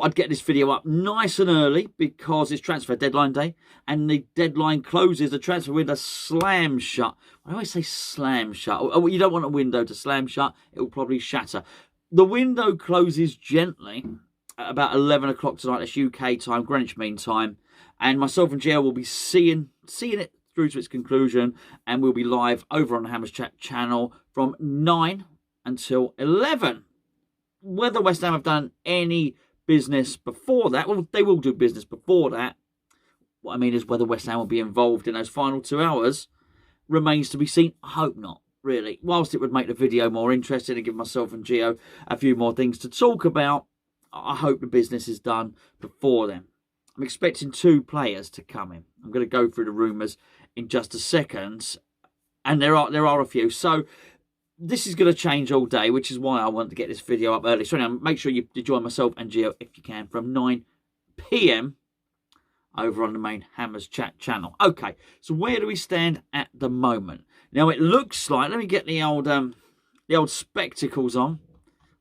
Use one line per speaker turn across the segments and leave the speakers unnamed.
thought I'd get this video up nice and early because it's transfer deadline day and the deadline closes. The transfer window slams shut. I always say slam shut. Oh, you don't want a window to slam shut. It will probably shatter. The window closes gently at about 11 o'clock tonight. That's UK time, Greenwich Mean Time. And myself and Gio will be seeing it through to its conclusion. And we'll be live over on the Hammers Chat channel from 9 until 11. Whether West Ham have done any business before that, well, they will do business before that. What I mean is whether West Ham will be involved in those final 2 hours remains to be seen. I hope not, really. Whilst it would make the video more interesting and give myself and Gio a few more things to talk about, I hope the business is done before then. I'm expecting 2 players to come in. I'm going to go through the rumours in just a second, and there are a few. So this is going to change all day, which is why I want to get this video up early. So now make sure you join myself and Gio, if you can, from 9 p.m. over on the main Hammers Chat channel. Okay, so where do we stand at the moment? Now it looks like, let me get the old spectacles on.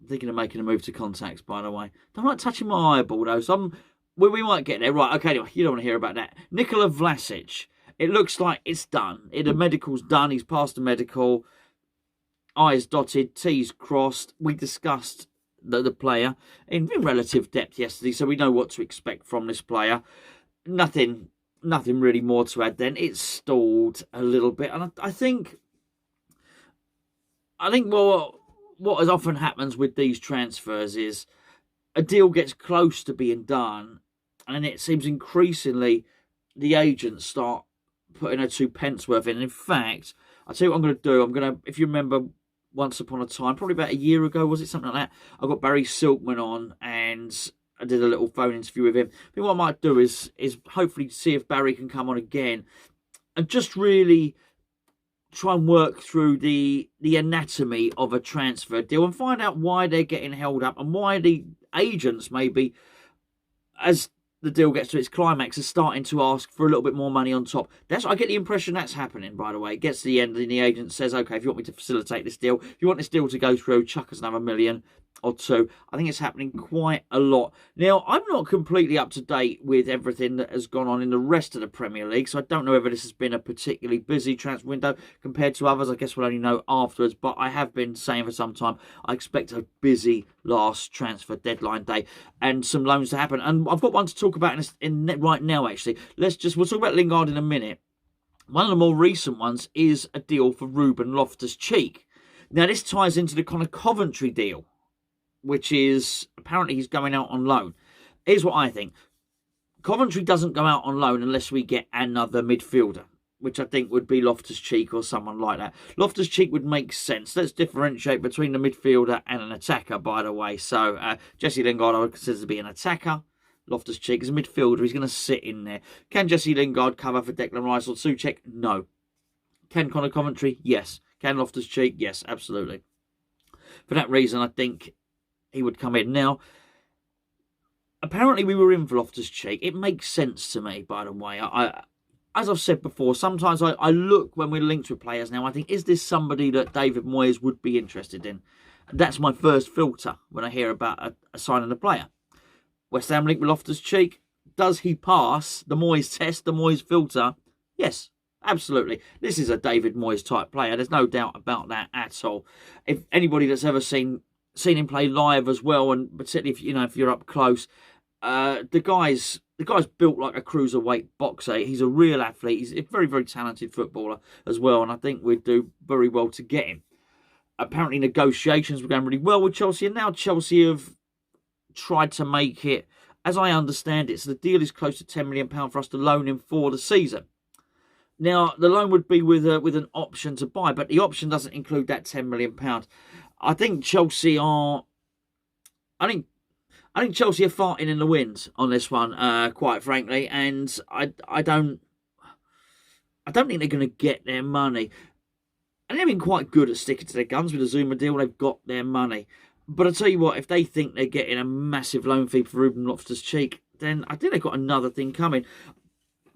I'm thinking of making a move to contacts, by the way. Don't like touching my eyeball though, so we might get there. Right, okay, anyway, you don't want to hear about that. Nikola Vlasic. It looks like it's done. The medical's done. He's passed the medical. I's dotted, T's crossed. We discussed the player in relative depth yesterday, so we know what to expect from this player. Nothing really more to add then. It's stalled a little bit, and I think what as often happens with these transfers is a deal gets close to being done, and it seems increasingly the agents start putting a 2 pence worth in. And in fact, I'll tell you what I'm going to do. If you remember, once upon a time, probably about a year ago, was it, something like that, I got Barry Silkman on and I did a little phone interview with him. I think what I might do is hopefully see if Barry can come on again and just really try and work through the anatomy of a transfer deal and find out why they're getting held up and why the agents maybe, as the deal gets to its climax, is starting to ask for a little bit more money on top. I get the impression that's happening, by the way. It gets to the end and the agent says, okay, if you want me to facilitate this deal, if you want this deal to go through, chuck us another $1 million or 2 million. I think it's happening quite a lot. Now, I'm not completely up to date with everything that has gone on in the rest of the Premier League, so I don't know whether this has been a particularly busy transfer window compared to others. I guess we'll only know afterwards, but I have been saying for some time I expect a busy last transfer deadline day and some loans to happen. And I've got one to talk about right now, actually. We'll talk about Lingard in a minute. One of the more recent ones is a deal for Ruben Loftus-Cheek. Now, this ties into the kind of Coventry deal, which is apparently he's going out on loan. Here's what I think. Coventry doesn't go out on loan unless we get another midfielder, which I think would be Loftus-Cheek or someone like that. Loftus-Cheek would make sense. Let's differentiate between the midfielder and an attacker, by the way. So Jesse Lingard I would consider to be an attacker. Loftus-Cheek is a midfielder. He's going to sit in there. Can Jesse Lingard cover for Declan Rice or Souček? No. Can Connor Coventry? Yes. Can Loftus-Cheek? Yes, absolutely. For that reason, I think he would come in. Now, apparently we were in for Loftus-Cheek. It makes sense to me, by the way. As I've said before, sometimes I look when we're linked with players now, I think, is this somebody that David Moyes would be interested in? That's my first filter when I hear about a signing a player. West Ham linked with Loftus-Cheek. Does he pass the Moyes test, the Moyes filter? Yes, absolutely. This is a David Moyes type player. There's no doubt about that at all. If anybody that's ever seen him play live as well, and particularly if you're up close, the guy's built like a cruiserweight boxer. He's a real athlete. He's a very, very talented footballer as well, and I think we'd do very well to get him. Apparently negotiations were going really well with Chelsea, and now Chelsea have tried to make it, as I understand it, so the deal is close to £10 million for us to loan him for the season. Now, the loan would be with an option to buy, but the option doesn't include that £10 million. I think Chelsea are... I think Chelsea are farting in the wind on this one, quite frankly, and I don't think they're going to get their money. And they've been quite good at sticking to their guns with the Zuma deal. They've got their money. But I tell you what, if they think they're getting a massive loan fee for Ruben Loftus-Cheek, then I think they've got another thing coming.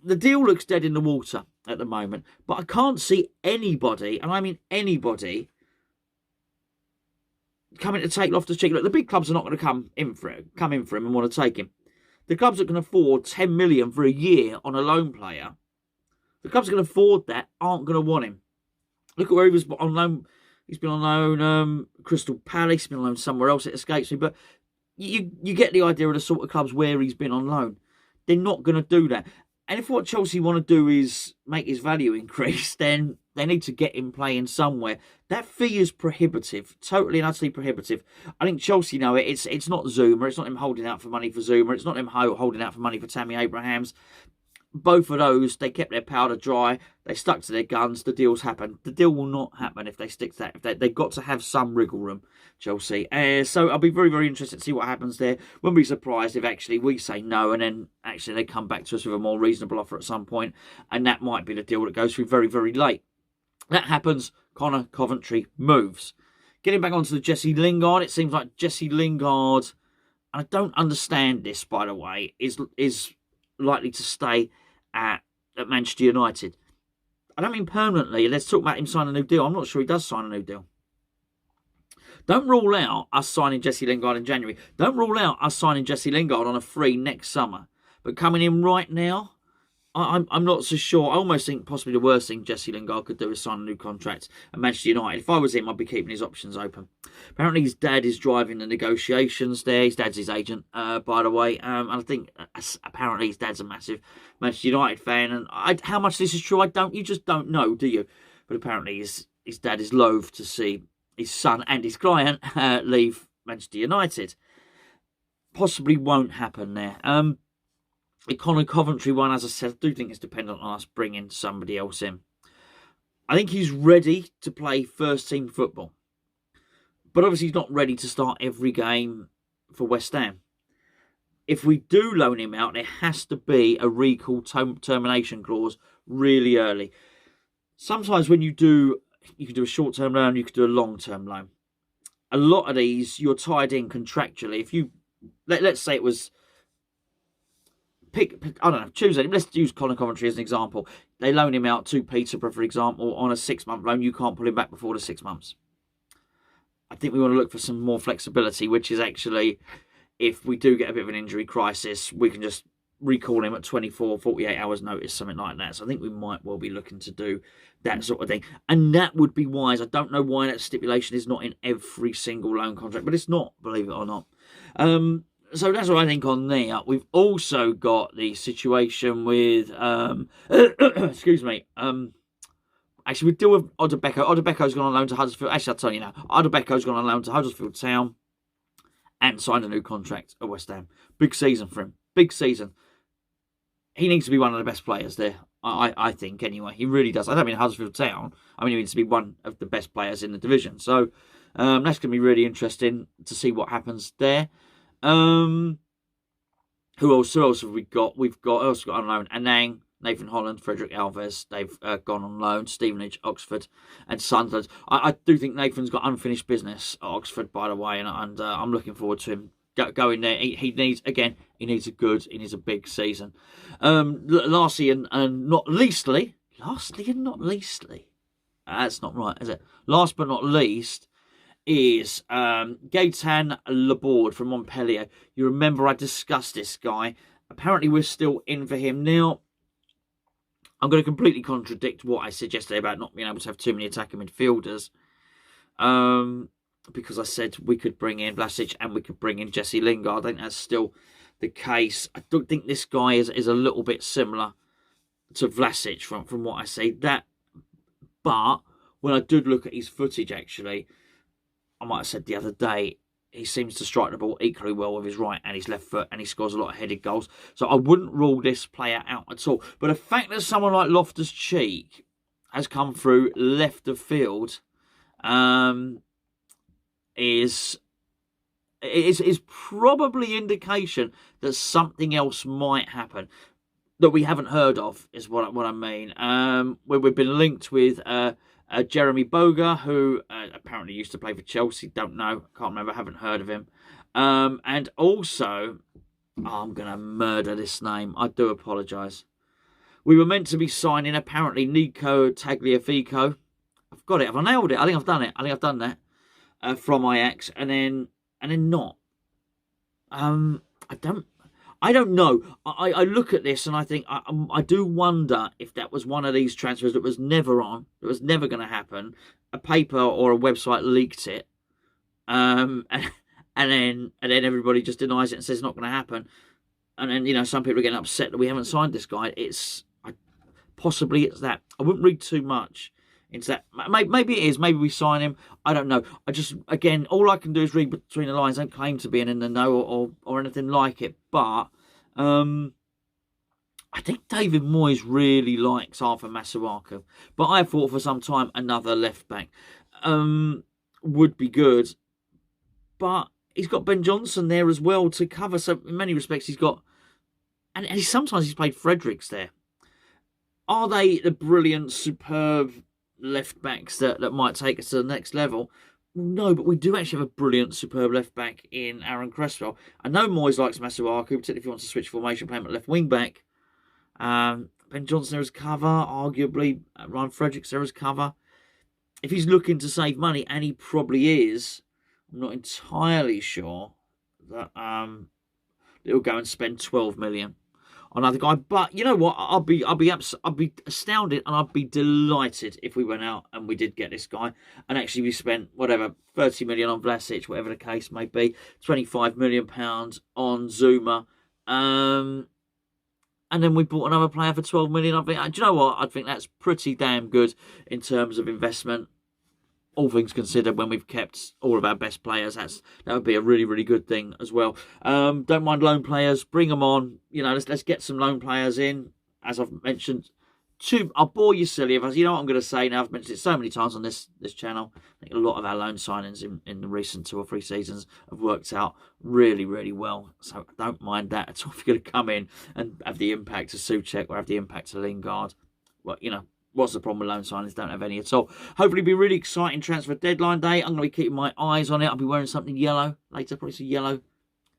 The deal looks dead in the water at the moment, but I can't see anybody, and I mean anybody, coming to take Loftus-Cheek. Look, the big clubs are not going to come in for him and want to take him. The clubs that can afford 10 million for a year on a loan player, the clubs that can afford that aren't going to want him. Look at where he was on loan. He's been on loan, Crystal Palace, he's been on loan somewhere else, it escapes me. But you get the idea of the sort of clubs where he's been on loan. They're not going to do that. And if what Chelsea want to do is make his value increase, then they need to get him playing somewhere. That fee is prohibitive, totally and utterly prohibitive. I think Chelsea know it. It's not Zuma. It's not him holding out for money for Zuma. It's not him holding out for money for Tammy Abrahams. Both of those, they kept their powder dry. They stuck to their guns. The deals happened. The deal will not happen if they stick to that. They've got to have some wriggle room, Chelsea. So I'll be very, very interested to see what happens there. Wouldn't be surprised if actually we say no and then actually they come back to us with a more reasonable offer at some point. And that might be the deal that goes through very, very late. That happens. Connor Coventry moves. Getting back onto the Jesse Lingard, it seems like Jesse Lingard, and I don't understand this, by the way, is likely to stay at Manchester United. I don't mean permanently. Let's talk about him signing a new deal. I'm not sure he does sign a new deal. Don't rule out us signing Jesse Lingard in January. Don't rule out us signing Jesse Lingard on a free next summer. But coming in right now, I'm not so sure. I almost think possibly the worst thing Jesse Lingard could do is sign a new contract at Manchester United. If I was him, I'd be keeping his options open. Apparently his dad is driving the negotiations there. His dad's his agent, by the way. And I think apparently his dad's a massive Manchester United fan. And how much this is true, you just don't know, do you? But apparently his dad is loath to see his son and his client leave Manchester United. Possibly won't happen there. The Connor Coventry one, as I said, I do think it's dependent on us bringing somebody else in. I think he's ready to play first-team football. But obviously he's not ready to start every game for West Ham. If we do loan him out, there has to be a recall termination clause really early. Sometimes when you can do a short-term loan, you can do a long-term loan. A lot of these, you're tied in contractually. If you, let's say it was... I don't know, Tuesday. Let's use Colin Coventry as an example. They loan him out to Peterborough, for example, on a 6-month loan. You can't pull him back before the 6 months. I think we want to look for some more flexibility, which is actually, if we do get a bit of an injury crisis, we can just recall him at 24, 48 hours notice, something like that. So I think we might well be looking to do that sort of thing. And that would be wise. I don't know why that stipulation is not in every single loan contract, but it's not, believe it or not. So that's what I think on there. We've also got the situation with, excuse me, actually we deal with Odebeko. Odebeko's gone on loan to Huddersfield. Actually, I'll tell you now. Odebeko's gone on loan to Huddersfield Town and signed a new contract at West Ham. Big season for him. Big season. He needs to be one of the best players there, I think, anyway. He really does. I don't mean Huddersfield Town. I mean he needs to be one of the best players in the division. So that's going to be really interesting to see what happens there. Who else have we got? We've got on loan Anang, Nathan Holland, Frederick Alves. They've gone on loan. Stevenage, Oxford, and Sunderland. I do think Nathan's got unfinished business at Oxford, by the way, and I'm looking forward to him going there. He needs a big season. Lastly and not leastly, that's not right, is it? Last but not least is Gaetan Laborde from Montpellier. You remember I discussed this guy. Apparently we're still in for him. Now, I'm going to completely contradict what I said yesterday about not being able to have too many attacking midfielders. Because I said we could bring in Vlasic and we could bring in Jesse Lingard. I think that's still the case. I don't think this guy is a little bit similar to Vlasic from what I say. But when I did look at his footage, actually, I might have said the other day, he seems to strike the ball equally well with his right and his left foot, and he scores a lot of headed goals. So I wouldn't rule this player out at all. But the fact that someone like Loftus-Cheek has come through left of field is probably indication that something else might happen that we haven't heard of, is what I mean. We've been linked with Jeremy Boga, who apparently used to play for Chelsea. Don't know. Can't remember. Haven't heard of him. And also, I'm going to murder this name. I do apologise. We were meant to be signing, apparently, Nico Tagliafico. I've got it. Have I nailed it? I think I've done it. I think I've done that. from Ajax, and then not. I don't know. I look at this and I think I do wonder if that was one of these transfers that was never on, that was never going to happen. A paper or a website leaked it, and then everybody just denies it and says it's not going to happen. And then some people are getting upset that we haven't signed this guy. Possibly it's that. I wouldn't read too much into that. Maybe it is. Maybe we sign him. I don't know. I just, again, all I can do is read between the lines. I don't claim to be in the know or anything like it. But I think David Moyes really likes Arthur Masuaku. But I thought for some time another left back would be good. But he's got Ben Johnson there as well to cover. So in many respects, he's got, and sometimes he's played Fredericks there. Are they the brilliant, superb left backs that might take us to the next level? No, but we do actually have a brilliant, superb left back in Aaron Cresswell. I know Moyes likes Masuaku, particularly if he wants to switch formation, play him at left wing back. Ben Johnson there as cover, arguably Ryan Fredericks there as cover. If he's looking to save money, and he probably is, I'm not entirely sure that he'll go and spend 12 million. Another guy, but you know what? I'd be astounded and I'd be delighted if we went out and we did get this guy, and actually we spent 30 million on Vlasic, whatever the case may be, 25 million pounds on Zuma, and then we bought another player for 12 million. I think, do you know what? I think that's pretty damn good in terms of investment. All things considered, when we've kept all of our best players, that would be a really, really good thing as well. Don't mind loan players, bring them on. Let's get some loan players in. As I've mentioned, I'll bore you silly if I. You know what I'm going to say now. I've mentioned it so many times on this channel. I think a lot of our loan signings in the recent 2 or 3 seasons have worked out really, really well. So I don't mind that at all. If you're going to come in and have the impact of Souček or have the impact of Lingard, well, what's the problem with loan signings? Don't have any at all. Hopefully it'll be a really exciting transfer deadline day. I'm going to be keeping my eyes on it. I'll be wearing something yellow later, probably some yellow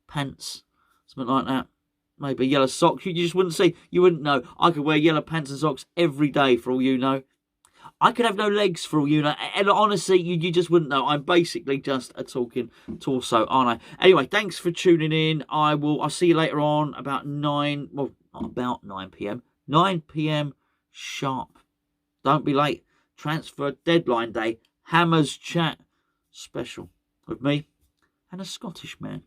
pants, something like that. Maybe yellow socks. You just wouldn't see. You wouldn't know. I could wear yellow pants and socks every day for all you know. I could have no legs for all you know. And honestly, you just wouldn't know. I'm basically just a talking torso, aren't I? Anyway, thanks for tuning in. I'll see you later on about 9. Well, not about 9 p.m. 9 p.m. sharp. Don't be late. Transfer deadline day. Hammers Chat special with me and a Scottish man.